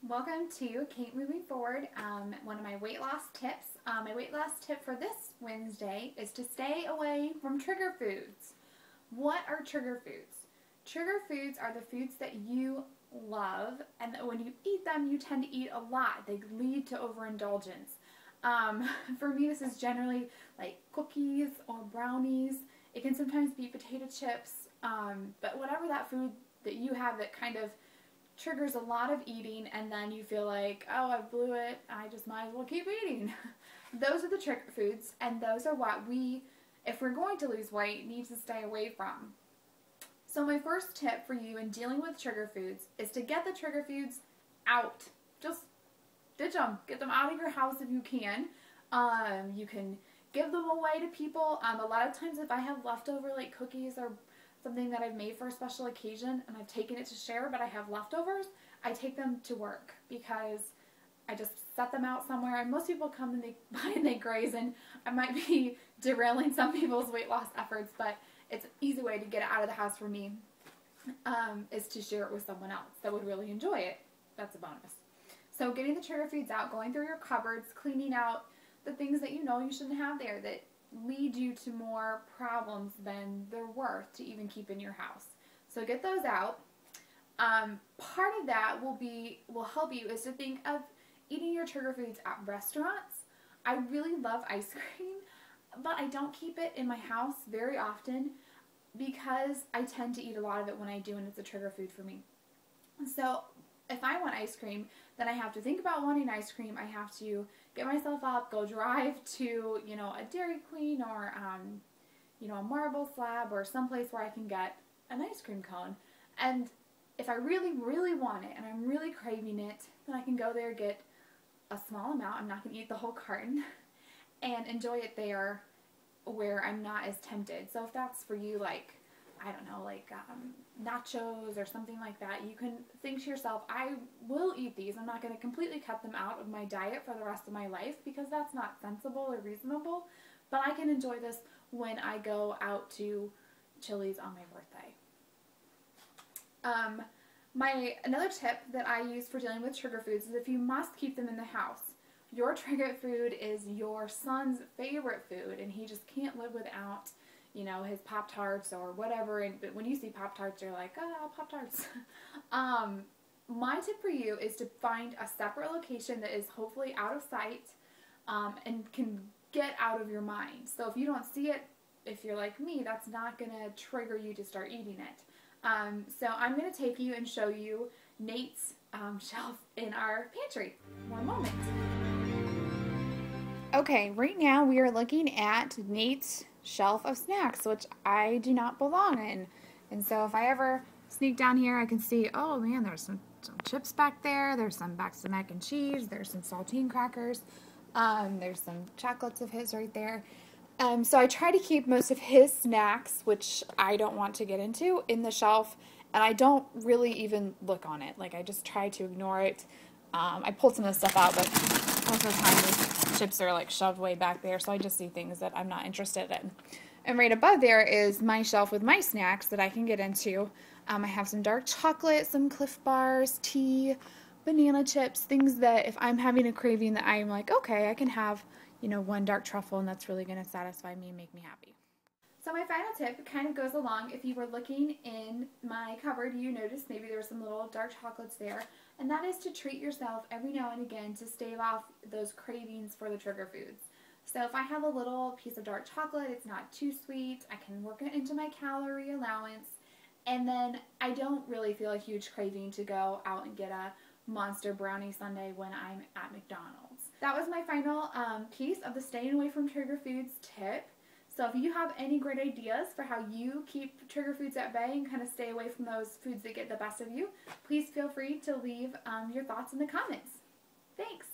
Welcome to Kate Moving Forward, one of my weight loss tips. My weight loss tip for this Wednesday is to stay away from trigger foods. What are trigger foods? Trigger foods are the foods that you love, and that when you eat them, you tend to eat a lot. They lead to overindulgence. For me, this is generally like cookies or brownies. It can sometimes be potato chips, but whatever that food that you have that kind of triggers a lot of eating, and then you feel like, oh, I blew it, I just might as well keep eating. Those are the trigger foods, and those are what we, if we're going to lose weight, need to stay away from. So my first tip for you in dealing with trigger foods is to get the trigger foods out. Just ditch them. Get them out of your house if you can. You can give them away to people. A lot of times if I have leftover like cookies or something that I've made for a special occasion and I've taken it to share but I have leftovers, I take them to work because I just set them out somewhere, and most people come and they buy and they graze, and I might be derailing some people's weight loss efforts, but it's an easy way to get it out of the house for me, is to share it with someone else that would really enjoy it. That's a bonus. So getting the trigger foods out, going through your cupboards, cleaning out the things that you know you shouldn't have there that lead you to more problems than they're worth to even keep in your house. So get those out. Part of that will help you is to think of eating your trigger foods at restaurants. I really love ice cream, but I don't keep it in my house very often because I tend to eat a lot of it when I do, and it's a trigger food for me. So if I want ice cream, then I have to think about wanting ice cream. I have to get myself up, go drive to, a Dairy Queen or, a Marble Slab or someplace where I can get an ice cream cone. And if I really, really want it and I'm really craving it, then I can go there, get a small amount. I'm not going to eat the whole carton, and enjoy it there where I'm not as tempted. So if that's for you, like, I don't know, like nachos or something like that, you can think to yourself, I will eat these. I'm not going to completely cut them out of my diet for the rest of my life because that's not sensible or reasonable, but I can enjoy this when I go out to Chili's on my birthday. Another tip that I use for dealing with trigger foods is if you must keep them in the house. Your trigger food is your son's favorite food, and he just can't live without his Pop-Tarts or whatever, but when you see Pop-Tarts, you're like, oh, Pop-Tarts. My tip for you is to find a separate location that is hopefully out of sight, and can get out of your mind. So if you don't see it, if you're like me, that's not going to trigger you to start eating it. So I'm going to take you and show you Nate's shelf in our pantry. One moment. Okay, right now we are looking at Nate's shelf of snacks, which I do not belong in. And so if I ever sneak down here, I can see, oh man, there's some chips back there, there's some bags of mac and cheese, there's some saltine crackers, there's some chocolates of his right there. So I try to keep most of his snacks, which I don't want to get into, in the shelf, and I don't really even look on it. Like, I just try to ignore it. I pulled some of the stuff out, but most of the time the chips are like shoved way back there, so I just see things that I'm not interested in. And right above there is my shelf with my snacks that I can get into. I have some dark chocolate, some Cliff Bars, tea, banana chips, things that if I'm having a craving that I'm like, okay, I can have, one dark truffle, and that's really going to satisfy me and make me happy. So my final tip kind of goes along. If you were looking in my cupboard, you noticed maybe there were some little dark chocolates there, and that is to treat yourself every now and again to stave off those cravings for the trigger foods. So if I have a little piece of dark chocolate, it's not too sweet, I can work it into my calorie allowance, and then I don't really feel a huge craving to go out and get a monster brownie sundae when I'm at McDonald's. That was my final piece of the staying away from trigger foods tip. So if you have any great ideas for how you keep trigger foods at bay and kind of stay away from those foods that get the best of you, please feel free to leave your thoughts in the comments. Thanks!